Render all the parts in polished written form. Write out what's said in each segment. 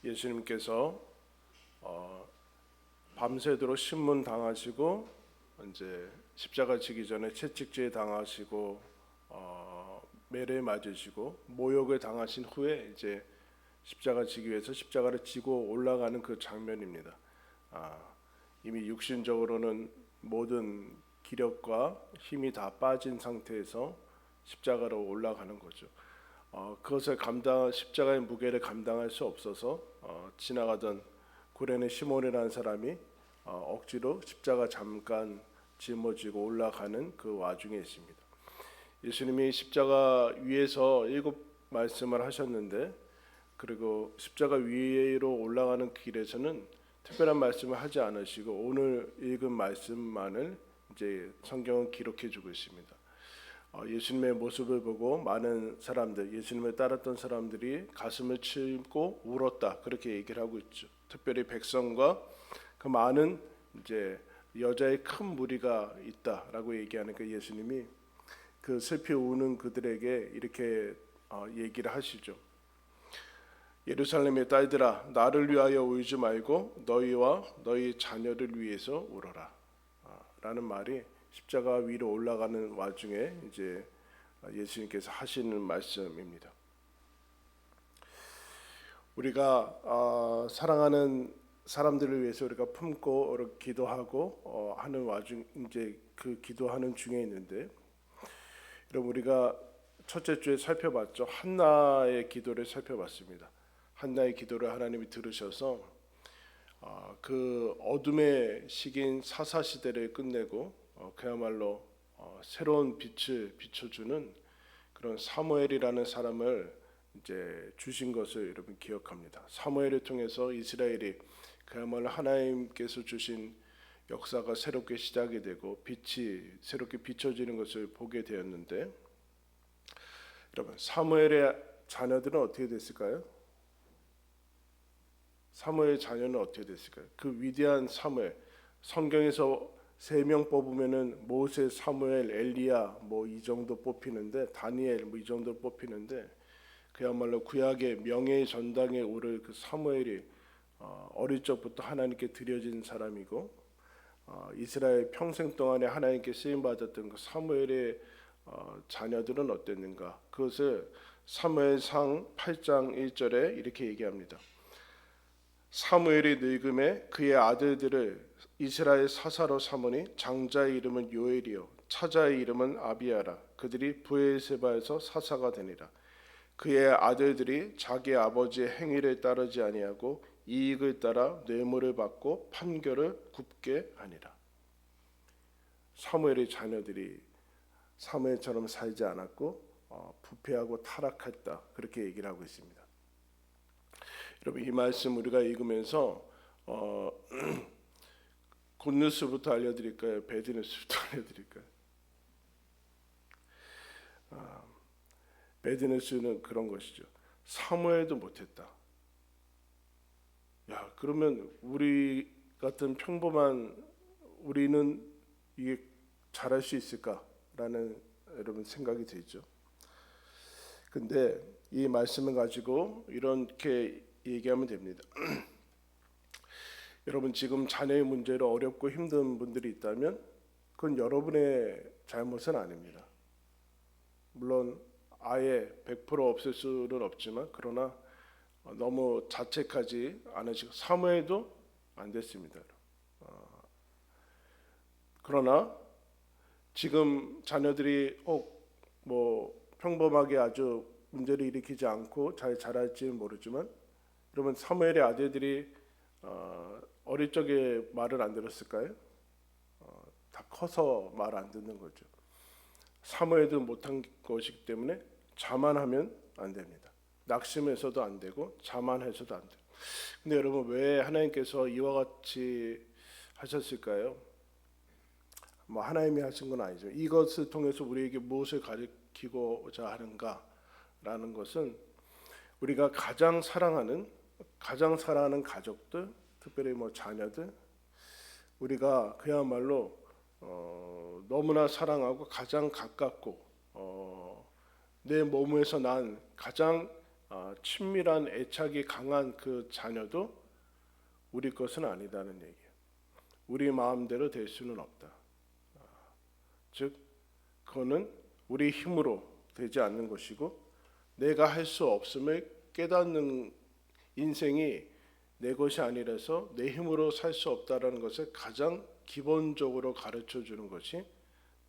예수님께서 밤새도록 신문 당하시고 이제 십자가 지기 전에 채찍질 당하시고 매를 맞으시고 모욕을 당하신 후에 이제 십자가 지기 위해서 십자가를 지고 올라가는 그 장면입니다. 이미 육신적으로는 모든 기력과 힘이 다 빠진 상태에서 십자가로 올라가는 거죠. 그것을 십자가의 무게를 감당할 수 없어서 지나가던 구레네 시몬이라는 사람이 억지로 십자가 잠깐 짊어지고 올라가는 그 와중에 있습니다. 예수님이 십자가 위에서 7 말씀을 하셨는데, 그리고 십자가 위로 올라가는 길에서는 특별한 말씀을 하지 않으시고 오늘 읽은 말씀만을 이제 성경은 기록해 주고 있습니다. 예수님의 모습을 보고 많은 사람들, 예수님을 따랐던 사람들이 가슴을 치고 울었다, 그렇게 얘기를 하고 있죠. 특별히 백성과 그 많은 이제 여자의 큰 무리가 있다라고 얘기하는 그 예수님이 그 슬피 우는 그들에게 이렇게 얘기를 하시죠. 예루살렘의 딸들아, 나를 위하여 울지 말고 너희와 너희 자녀를 위해서 울어라 라는 말이 십자가 위로 올라가는 와중에 이제 예수님께서 하시는 말씀입니다. 우리가 사랑하는 사람들을 위해서 우리가 품고 기도하고 하는 와중, 이제 그 기도하는 중에 있는데, 여러분 우리가 첫째 주에 살펴봤죠. 한나의 기도를 살펴봤습니다. 한나의 기도를 하나님이 들으셔서 그 어둠의 시기인 사사 시대를 끝내고 그야말로 새로운 빛을 비춰주는 그런 사무엘이라는 사람을 이제 주신 것을 여러분 기억합니다. 사무엘을 통해서 이스라엘이 그야말로 하나님께서 주신 역사가 새롭게 시작이 되고 빛이 새롭게 비춰지는 것을 보게 되었는데, 여러분 사무엘의 자녀들은 어떻게 됐을까요? 사무엘의 자녀는 어떻게 됐을까요? 그 위대한 사무엘, 성경에서 3명 뽑으면은 모세, 사무엘, 엘리야 뭐 이 정도 뽑히는데, 다니엘 뭐 이 정도 뽑히는데, 그야말로 구약의 명예의 전당에 오를 그 사무엘이 어릴 적부터 하나님께 드려진 사람이고, 이스라엘 평생 동안에 하나님께 쓰임 받았던 그 사무엘의 자녀들은 어땠는가? 그것을 사무엘상 8장 1절에 이렇게 얘기합니다. 사무엘이 늙음에 그의 아들들을 이스라엘 사사로 삼으니 장자의 이름은 요엘이요 차자의 이름은 아비야라. 그들이 브엘세바에서 사사가 되니라. 그의 아들들이 자기 아버지의 행위를 따르지 아니하고 이익을 따라 뇌물을 받고 판결을 굽게 하니라. 사무엘의 자녀들이 사무엘처럼 살지 않았고 부패하고 타락했다, 그렇게 얘기를 하고 있습니다. 여러분 이 말씀 우리가 읽으면서 굿뉴스부터 알려드릴까요? 배드뉴스부터 알려드릴까요? 배드뉴스는 그런 것이죠. 사무엘도 못했다. 야, 그러면 우리 같은 평범한 우리는 이게 잘할 수 있을까라는 여러분 생각이 들죠. 근데 이 말씀을 가지고 이렇게 얘기하면 됩니다. 여러분 지금 자녀의 문제로 어렵고 힘든 분들이 있다면 그건 여러분의 잘못은 아닙니다. 물론 아예 100% 없앨 수는 없지만, 그러나 너무 자책하지 않으시고 사무해도 안 됐습니다. 그러나 지금 자녀들이 뭐 평범하게 아주 문제를 일으키지 않고 잘 자랄지는 모르지만, 그러면 사무엘의 아들들이 어릴 적에 말을 안 들었을까요? 다 커서 말 안 듣는 거죠. 사무엘도 못한 것이기 때문에 자만하면 안 됩니다. 낙심해서도 안 되고 자만해서도 안 돼요. 근데 여러분 왜 하나님께서 이와 같이 하셨을까요? 뭐 하나님이 하신 건 아니죠. 이것을 통해서 우리에게 무엇을 가르치고자 하는가라는 것은, 우리가 가장 사랑하는 가족들, 특별히 뭐 자녀들, 우리가 그야말로 너무나 사랑하고 가장 가깝고 내 몸에서 난 가장 친밀한 애착이 강한 그 자녀도 우리 것은 아니다는 얘기예요. 우리 마음대로 될 수는 없다. 즉 그거는 우리 힘으로 되지 않는 것이고 내가 할 수 없음을 깨닫는 인생이 내 것이 아니라서 내 힘으로 살 수 없다라는 것을 가장 기본적으로 가르쳐 주는 것이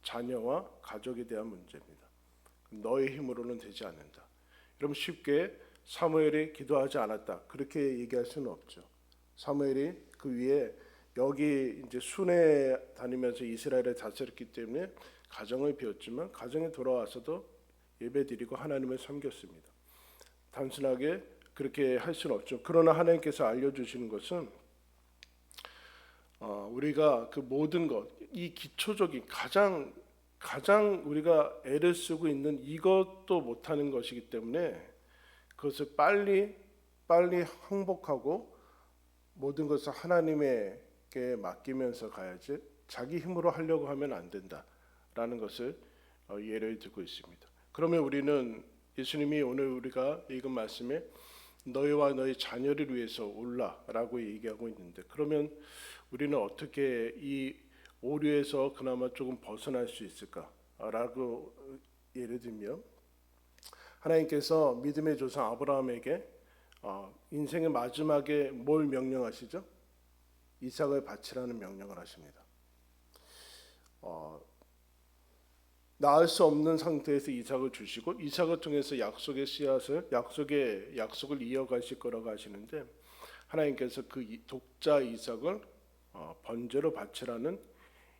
자녀와 가족에 대한 문제입니다. 너의 힘으로는 되지 않는다. 여러분 쉽게 사무엘이 기도하지 않았다 그렇게 얘기할 수는 없죠. 사무엘이 그 위에 여기 이제 순회 다니면서 이스라엘을 다스렸기 때문에 가정을 비웠지만 가정에 돌아와서도 예배드리고 하나님을 섬겼습니다. 단순하게 그렇게 할 수는 없죠. 그러나 하나님께서 알려주시는 것은 우리가 그 모든 것, 이 기초적인 가장 우리가 애를 쓰고 있는 이것도 못하는 것이기 때문에 그것을 빨리 항복하고 모든 것을 하나님에게 맡기면서 가야지 자기 힘으로 하려고 하면 안 된다라는 것을 예를 들고 있습니다. 그러면 우리는 예수님이 오늘 우리가 읽은 말씀에 너희와 너희 자녀를 위해서 올라라고 얘기하고 있는데 그러면 우리는 어떻게 이 오류에서 그나마 조금 벗어날 수 있을까라고 예를 들면 하나님께서 믿음의 조상 아브라함에게 인생의 마지막에 뭘 명령하시죠? 이삭을 바치라는 명령을 하십니다. 낳을 수 없는 상태에서 이삭을 주시고 이삭을 통해서 약속의 씨앗을 약속을 이어가실 거라고 하시는데 하나님께서 그 독자 이삭을 번제로 바치라는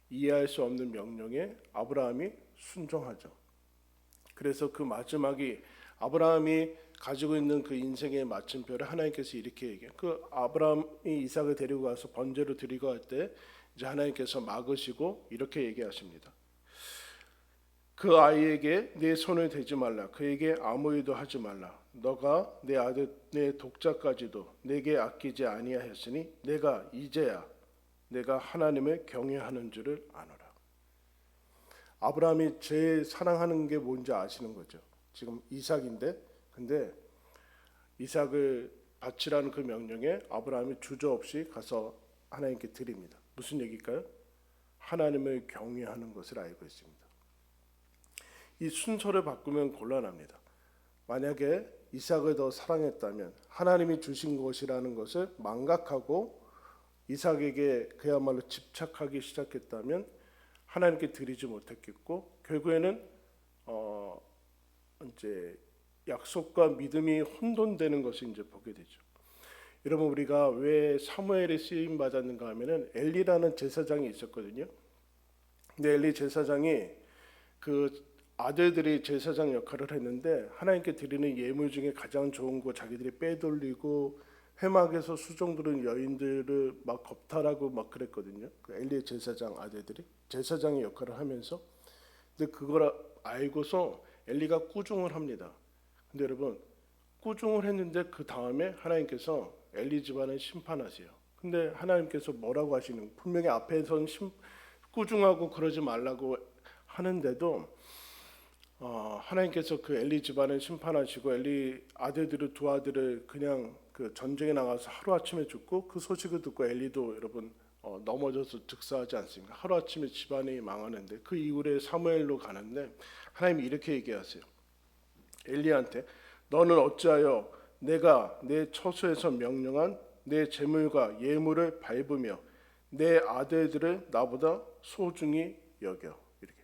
이해할 수 없는 명령에 아브라함이 순종하죠. 그래서 그 마지막이 아브라함이 가지고 있는 그 인생의 마침표를 하나님께서 이렇게 얘기해요. 그 아브라함이 이삭을 데리고 가서 번제로 드리고 할 때 이제 하나님께서 막으시고 이렇게 얘기하십니다. 그 아이에게 내 손을 대지 말라. 그에게 아무 일도 하지 말라. 너가 내 아들 내 독자까지도 내게 아끼지 아니하였으니 내가 이제야 내가 하나님을 경외하는 줄을 아노라. 아브라함이 제일 사랑하는 게 뭔지 아시는 거죠. 지금 이삭인데 근데 이삭을 바치라는 그 명령에 아브라함이 주저없이 가서 하나님께 드립니다. 무슨 얘기일까요? 하나님을 경외하는 것을 알고 있습니다. 이 순서를 바꾸면 곤란합니다. 만약에 이삭을 더 사랑했다면 하나님이 주신 것이라는 것을 망각하고 이삭에게 그야말로 집착하기 시작했다면 하나님께 드리지 못했겠고 결국에는 이제 약속과 믿음이 혼돈되는 것을 이제 보게 되죠. 여러분 우리가 왜 사무엘이 쓰임 받았는가 하면은 엘리라는 제사장이 있었거든요. 근데 엘리 제사장이 그 아들들이 제사장 역할을 했는데 하나님께 드리는 예물 중에 가장 좋은 거 자기들이 빼돌리고 회막에서 수종 들은 여인들을 막 겁탈하고 막 그랬거든요. 그 엘리 제사장 아들들이 제사장의 역할을 하면서 근데 그걸 알고서 엘리가 꾸중을 합니다. 근데 여러분 꾸중을 했는데 그 다음에 하나님께서 엘리 집안을 심판하세요. 근데 하나님께서 뭐라고 하시는 분명히 앞에서는 꾸중하고 그러지 말라고 하는데도 하나님께서 그 엘리 집안을 심판하시고 엘리 아들들을 두 아들을 그냥 그 전쟁에 나가서 하루아침에 죽고 그 소식을 듣고 엘리도 여러분 넘어져서 즉사하지 않습니까? 하루아침에 집안이 망하는데 그 이후에 사무엘로 가는데 하나님이 이렇게 얘기하세요. 엘리한테 너는 어찌하여 내가 내 처소에서 명령한 내 제물과 예물을 밟으며 내 아들들을 나보다 소중히 여겨. 이렇게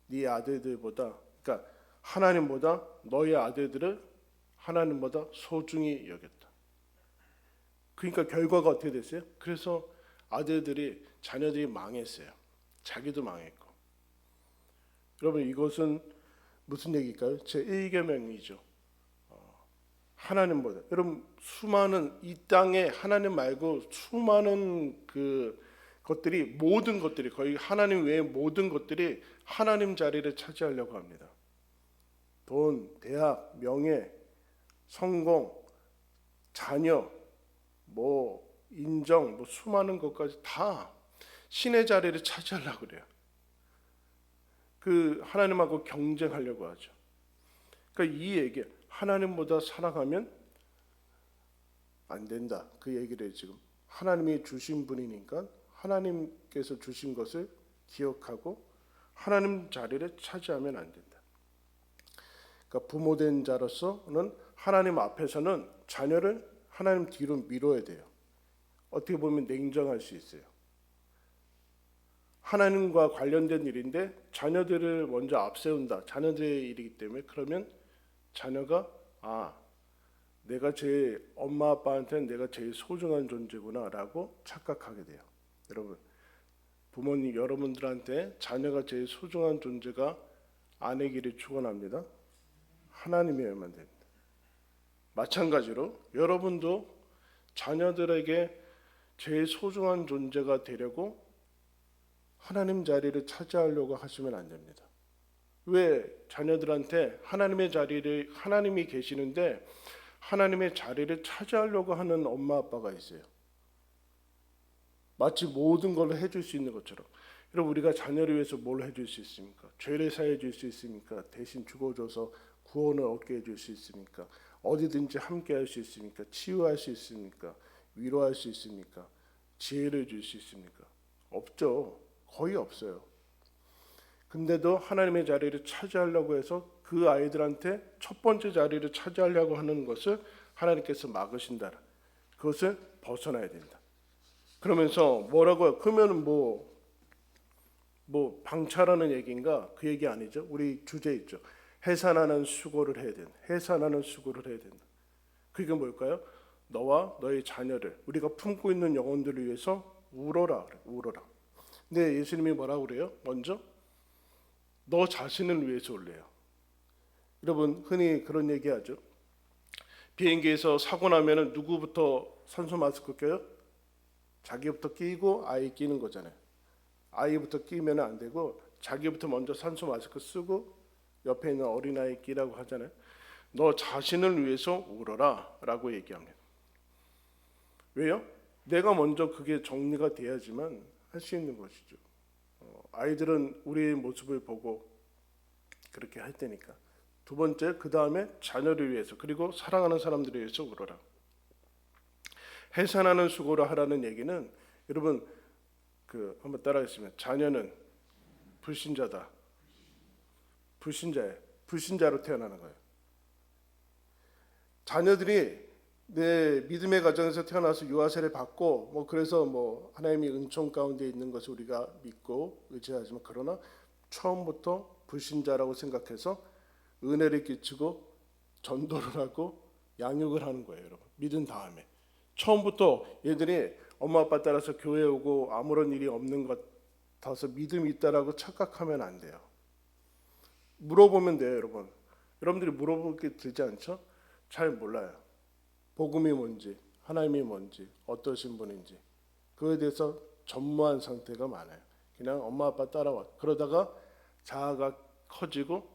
네 아들들보다 그러니까 하나님보다 너의 아들들을 하나님보다 소중히 여겼다. 그러니까 결과가 어떻게 됐어요? 그래서 자녀들이 망했어요. 자기도 망했고. 여러분 이것은 무슨 얘기일까요? 제1계명이죠. 하나님보다 여러분 수많은 이 땅에 하나님 말고 수많은 그 것들이 모든 것들이 거의 하나님 외의 모든 것들이 하나님 자리를 차지하려고 합니다. 돈, 대학, 명예, 성공, 자녀, 인정, 수많은 것까지 다 신의 자리를 차지하려고 그래요. 그 하나님하고 경쟁하려고 하죠. 그러니까 이 얘기 하나님보다 사랑하면 안 된다. 그 얘기를 지금 하나님이 주신 분이니까 하나님께서 주신 것을 기억하고 하나님 자리를 차지하면 안 된다. 그러니까 부모된 자로서는 하나님 앞에서는 자녀를 하나님 뒤로 밀어야 돼요. 어떻게 보면 냉정할 수 있어요. 하나님과 관련된 일인데 자녀들을 먼저 앞세운다. 자녀들의 일이기 때문에 그러면 자녀가 내가 제 엄마 아빠한테는 내가 제일 소중한 존재구나라고 착각하게 돼요. 여러분, 부모님 여러분들한테 자녀가 제일 소중한 존재가 아내기를 축원합니다. 하나님이어야만 됩니다. 마찬가지로 여러분도 자녀들에게 제일 소중한 존재가 되려고 하나님 자리를 차지하려고 하시면 안 됩니다. 왜 자녀들한테 하나님의 자리를 하나님이 계시는데 하나님의 자리를 차지하려고 하는 엄마 아빠가 있어요. 마치 모든 걸 해줄 수 있는 것처럼. 여러분, 우리가 자녀를 위해서 뭘 해줄 수 있습니까? 죄를 사해 줄 수 있습니까? 대신 죽어줘서 구원을 얻게 해줄 수 있습니까? 어디든지 함께 할 수 있습니까? 치유할 수 있습니까? 위로할 수 있습니까? 지혜를 줄 수 있습니까? 없죠. 거의 없어요. 근데도 하나님의 자리를 차지하려고 해서 그 아이들한테 첫 번째 자리를 차지하려고 하는 것을 하나님께서 막으신다. 그것을 벗어나야 된다. 그러면서 뭐라고요? 그러면 뭐 방치하라는 얘기인가? 그 얘기 아니죠. 우리 주제 있죠. 해산하는 수고를 해야 된다. 해산하는 수고를 해야 된다. 그게 뭘까요? 너와 너의 자녀를 우리가 품고 있는 영혼들을 위해서 울어라. 울어라. 근데 예수님이 뭐라고 그래요? 먼저 너 자신을 위해서 울래요. 여러분, 흔히 그런 얘기하죠. 비행기에서 사고 나면은 누구부터 산소 마스크 껴요? 자기부터 끼고 아이 끼는 거잖아요. 아이부터 끼면 안 되고 자기부터 먼저 산소 마스크 쓰고 옆에 있는 어린아이 끼라고 하잖아요. 너 자신을 위해서 울어라 라고 얘기합니다. 왜요? 내가 먼저 그게 정리가 돼야지만 할 수 있는 것이죠. 아이들은 우리의 모습을 보고 그렇게 할 테니까. 두 번째, 그 다음에 자녀를 위해서 그리고 사랑하는 사람들을 위해서 울어라. 해산하는 수고를 하라는 얘기는 여러분 한번 따라하시면 자녀는 불신자다. 불신자예요. 불신자로 태어나는 거예요. 자녀들이 내 믿음의 가정에서 태어나서 유아세를 받고 그래서 하나님이 은총 가운데 있는 것을 우리가 믿고 의지하지만 그러나 처음부터 불신자라고 생각해서 은혜를 끼치고 전도를 하고 양육을 하는 거예요, 여러분. 믿은 다음에 처음부터 얘들이 엄마 아빠 따라서 교회 오고 아무런 일이 없는 것 같아서 믿음이 있다라고 착각하면 안 돼요. 물어보면 돼요, 여러분. 여러분들이 물어볼 게 들지 않죠? 잘 몰라요. 복음이 뭔지, 하나님이 뭔지, 어떠신 분인지 그거에 대해서 전무한 상태가 많아요. 그냥 엄마 아빠 따라와. 그러다가 자아가 커지고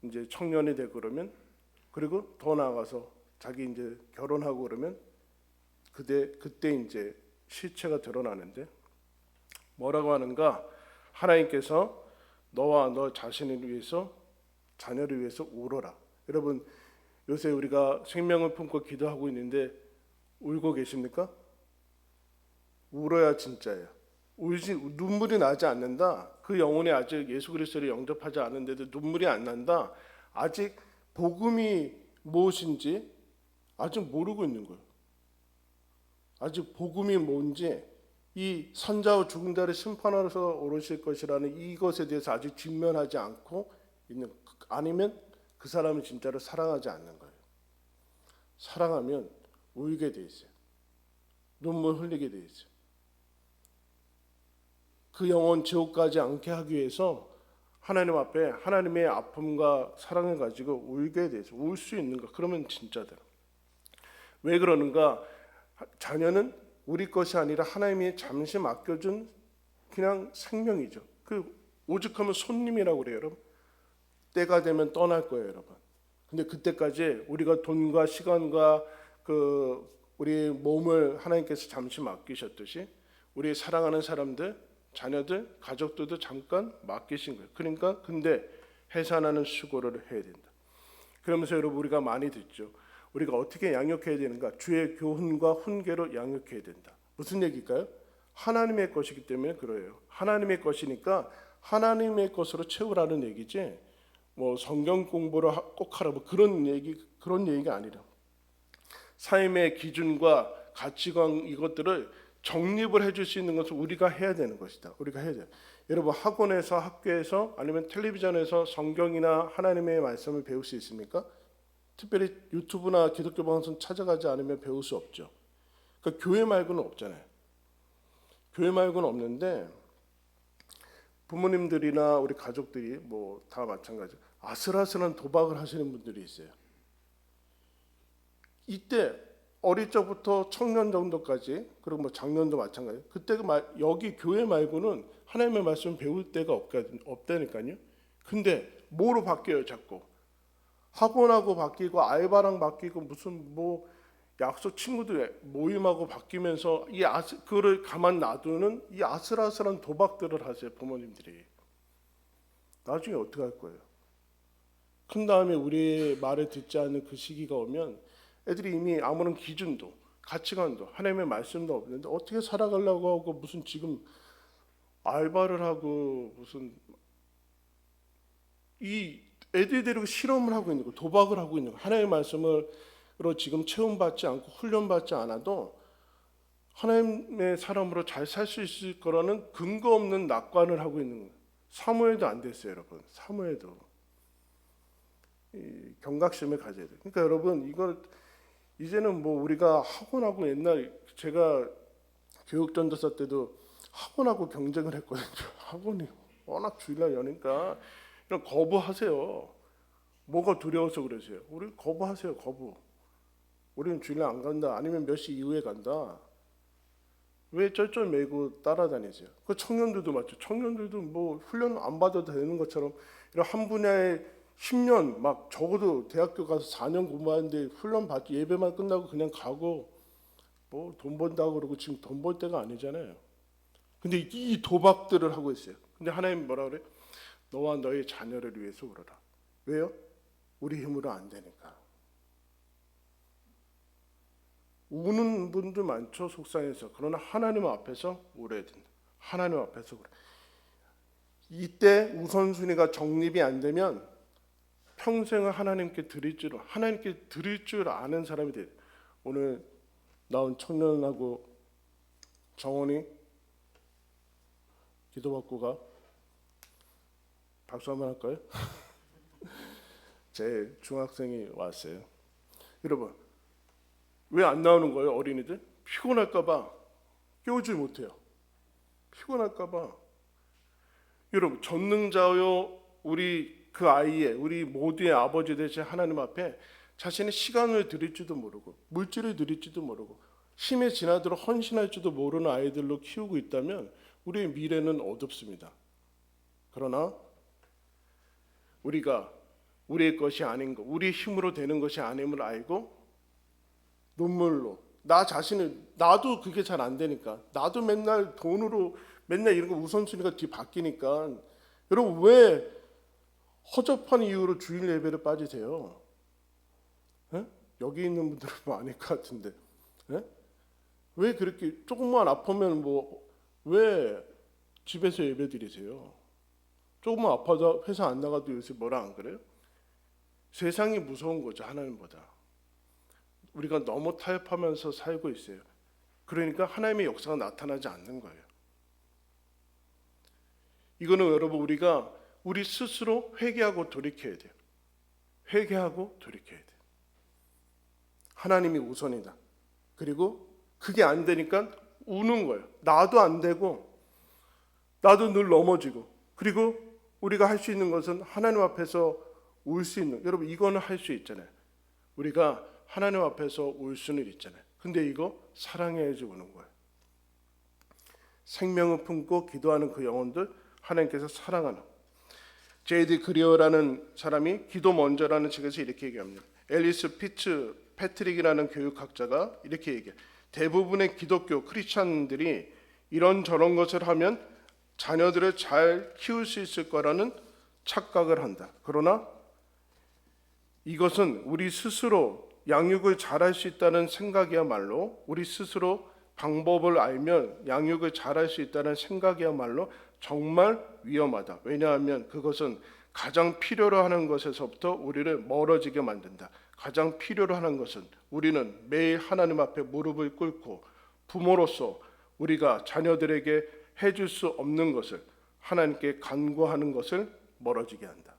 이제 청년이 되고 그러면 그리고 더 나아가서 자기 이제 결혼하고 그러면 그때 이제 실체가 드러나는데 뭐라고 하는가? 하나님께서 너와 너 자신을 위해서 자녀를 위해서 울어라. 여러분, 요새 우리가 생명을 품고 기도하고 있는데 울고 계십니까? 울어야 진짜예요. 눈물이 나지 않는다. 그 영혼이 아직 예수 그리스도를 영접하지 않은데도 눈물이 안 난다. 아직 복음이 무엇인지 아직 모르고 있는 거예요. 아직 복음이 뭔지 이 산자와 죽은 자를 심판하러 오르실 것이라는 이것에 대해서 아직 직면하지 않고 있는, 아니면 그 사람을 진짜로 사랑하지 않는 거예요. 사랑하면 울게 돼 있어요. 눈물 흘리게 돼 있어요. 그 영혼 지옥 가지 않게 하기 위해서 하나님 앞에 하나님의 아픔과 사랑을 가지고 울게 돼 있어요. 울 수 있는가? 그러면 진짜다. 왜 그러는가? 자녀는 우리 것이 아니라 하나님이 잠시 맡겨준 그냥 생명이죠. 오죽하면 손님이라고 그래요, 여러분. 때가 되면 떠날 거예요, 여러분. 근데 그때까지 우리가 돈과 시간과 우리 몸을 하나님께서 잠시 맡기셨듯이 우리 사랑하는 사람들, 자녀들, 가족들도 잠깐 맡기신 거예요. 그러니까 근데 해산하는 수고를 해야 된다. 그러면서 여러분 우리가 많이 듣죠. 우리가 어떻게 양육해야 되는가? 주의 교훈과 훈계로 양육해야 된다. 무슨 얘기일까요? 하나님의 것이기 때문에 그래요. 하나님의 것이니까 하나님의 것으로 채우라는 얘기지. 뭐 성경 공부를 꼭 하라 뭐 그런 얘기가 아니라 삶의 기준과 가치관 이것들을 정립을 해줄 수 있는 것을 우리가 해야 되는 것이다. 우리가 해야 돼. 여러분 학원에서 학교에서 아니면 텔레비전에서 성경이나 하나님의 말씀을 배울 수 있습니까? 특별히 유튜브나 기독교 방송 찾아가지 않으면 배울 수 없죠. 그러니까 교회 말고는 없잖아요. 교회 말고는 없는데 부모님들이나 우리 가족들이 뭐 다 마찬가지. 아슬아슬한 도박을 하시는 분들이 있어요. 이때 어릴 적부터 청년 정도까지 그리고 뭐 장년도 마찬가지. 그때 여기 교회 말고는 하나님의 말씀 배울 데가 없다니까요. 근데 뭐로 바뀌어요 자꾸? 학원하고 바뀌고 알바랑 바뀌고 무슨 뭐 약속 친구들 모임하고 바뀌면서 그거를 가만 놔두는 이 아슬아슬한 도박들을 하세요 부모님들이. 나중에 어떻게 할 거예요? 큰 다음에 우리의 말을 듣지 않는 그 시기가 오면 애들이 이미 아무런 기준도 가치관도 하나님의 말씀도 없는데 어떻게 살아가려고 하고 무슨 지금 알바를 하고 무슨 이 애들 데리고 실험을 하고 있는 거 도박을 하고 있는 거 하나님의 말씀으로 지금 체험받지 않고 훈련받지 않아도 하나님의 사람으로 잘 살 수 있을 거라는 근거 없는 낙관을 하고 있는 거예요. 사무엘도 안 됐어요 여러분. 사무엘도 이 경각심을 가져야 돼요. 그러니까 여러분 이걸 이제는 뭐 우리가 학원하고 옛날 제가 교육전도사 때도 학원하고 경쟁을 했거든요. 학원이 워낙 주일날 여니까 그냥 거부하세요. 뭐가 두려워서 그러세요? 우리 거부하세요. 거부. 우리는 주일날 안 간다. 아니면 몇 시 이후에 간다. 왜 쩔쩔 매고 따라다니세요? 그 청년들도 맞죠. 청년들도 뭐 훈련 안 받아도 되는 것처럼 이런 한 분야에 10년 막 적어도 대학교 가서 4년 공부하는데 훈련 받고 예배만 끝나고 그냥 가고 뭐 돈 번다고 그러고 지금 돈 벌 때가 아니잖아요. 근데 이 도박들을 하고 있어요. 근데 하나님 뭐라 그래? 너와 너의 자녀를 위해서 울어라. 왜요? 우리 힘으로 안 되니까. 우는 분들 많죠 속상해서. 그러나 하나님 앞에서 울어야 된다. 하나님 앞에서 울어. 이때 우선순위가 정립이 안 되면 평생을 하나님께 드릴 줄 아는 사람이 돼요. 오늘 나온 청년하고 정원이 기도받고 가. 박수 한번 할까요? 제 중학생이 왔어요. 여러분 왜 안 나오는 거예요? 어린이들 피곤할까 봐 깨우질 못해요. 피곤할까 봐. 여러분 전능자요 우리 그 아이의 우리 모두의 아버지 되신 하나님 앞에 자신의 시간을 드릴지도 모르고 물질을 드릴지도 모르고 힘에 지나도록 헌신할지도 모르는 아이들로 키우고 있다면 우리의 미래는 어둡습니다. 그러나 우리가 우리의 것이 아닌 것, 우리의 힘으로 되는 것이 아님을 알고 눈물로 나 자신을 나도 그게 잘 안 되니까 나도 맨날 돈으로 맨날 이런 거 우선순위가 뒤 바뀌니까 여러분 왜 허접한 이유로 주일 예배를 빠지세요? 에? 여기 있는 분들은 뭐 아닐 것 같은데 에? 왜 그렇게 조금만 아프면 뭐 왜 집에서 예배 드리세요? 조금만 아파도 회사 안 나가도 요새 뭐라 안 그래요? 세상이 무서운 거죠 하나님보다. 우리가 너무 타협하면서 살고 있어요. 그러니까 하나님의 역사가 나타나지 않는 거예요. 이거는 여러분 우리가 우리 스스로 회개하고 돌이켜야 돼요. 회개하고 돌이켜야 돼요. 하나님이 우선이다. 그리고 그게 안 되니까 우는 거예요. 나도 안 되고 나도 늘 넘어지고 그리고 우리가 할 수 있는 것은 하나님 앞에서 울 수 있는 여러분 이거는 할 수 있잖아요. 우리가 하나님 앞에서 울 수는 있잖아요. 근데 이거 사랑해야지 우는 거예요. 생명을 품고 기도하는 그 영혼들 하나님께서 사랑하는 제이디 그리어라는 사람이 기도 먼저라는 책에서 이렇게 얘기합니다. 앨리스 피츠 패트릭이라는 교육학자가 이렇게 얘기해요. 대부분의 기독교 크리스찬들이 이런 저런 것을 하면 자녀들을 잘 키울 수 있을 거라는 착각을 한다. 그러나 이것은 우리 스스로 양육을 잘할 수 있다는 생각이야말로, 우리 스스로 방법을 알면 양육을 잘할 수 있다는 생각이야말로 정말 위험하다. 왜냐하면 그것은 가장 필요로 하는 것에서부터 우리를 멀어지게 만든다. 가장 필요로 하는 것은 우리는 매일 하나님 앞에 무릎을 꿇고 부모로서 우리가 자녀들에게 해줄 수 없는 것을, 하나님께 간구하는 것을 멀어지게 한다.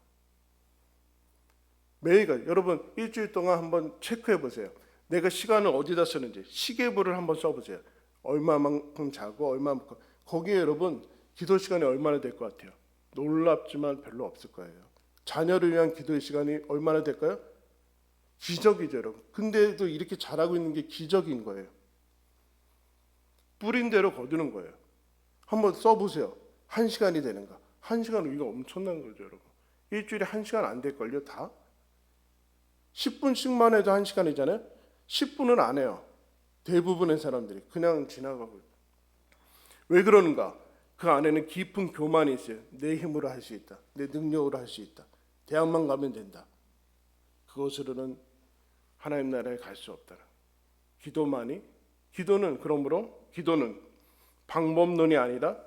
매일가 여러분 일주일 동안 한번 체크해 보세요. 내가 시간을 어디다 쓰는지 시계부를 한번 써보세요. 얼마만큼 자고 얼마만큼, 거기에 여러분 기도 시간이 얼마나 될 것 같아요? 놀랍지만 별로 없을 거예요. 자녀를 위한 기도 시간이 얼마나 될까요? 기적이죠, 여러분. 근데도 이렇게 잘하고 있는 게 기적인 거예요. 뿌린 대로 거두는 거예요. 한번 써보세요. 1시간이 되는가? 1시간은 이거 엄청난 거죠, 여러분. 일주일에 1시간 안 될걸요, 다? 10분씩만 해도 1시간이잖아요. 10분은 안 해요. 대부분의 사람들이 그냥 지나가고. 왜 그러는가? 그 안에는 깊은 교만이 있어요. 내 힘으로 할 수 있다. 내 능력으로 할 수 있다. 대학만 가면 된다. 그것으로는 하나님 나라에 갈 수 없다. 기도는 그러므로 기도는 방법론이 아니라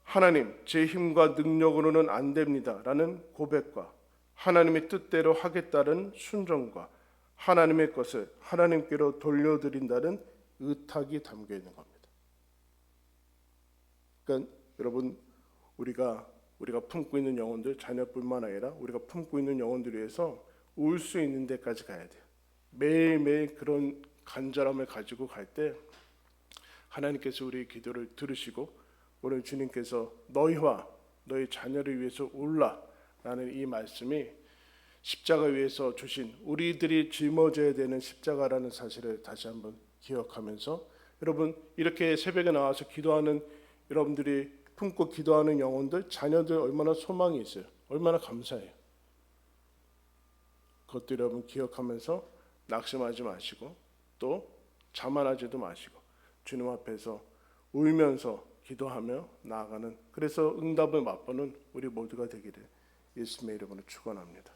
하나님, 제 힘과 능력으로는 안 됩니다 라는 고백과 하나님의 뜻대로 하겠다는 순종과 하나님의 것을 하나님께로 돌려드린다는 의탁이 담겨 있는 겁니다. 그러니까 여러분, 우리가 품고 있는 영혼들, 자녀뿐만 아니라 우리가 품고 있는 영혼들 위해서 울 수 있는 데까지 가야 돼요. 매일매일 그런 간절함을 가지고 갈 때 하나님께서 우리의 기도를 들으시고 오늘 주님께서 너희와 너희 자녀를 위해서 울라라는 이 말씀이 십자가 위에서 주신, 우리들이 짊어져야 되는 십자가라는 사실을 다시 한번 기억하면서, 여러분 이렇게 새벽에 나와서 기도하는 여러분들이 품고 기도하는 영혼들, 자녀들 얼마나 소망이 있어요. 얼마나 감사해요. 그것도 여러분 기억하면서 낙심하지 마시고 또 자만하지도 마시고 주님 앞에서 울면서 기도하며 나아가는, 그래서 응답을 맛보는 우리 모두가 되기를 예수님의 이름으로 축원합니다.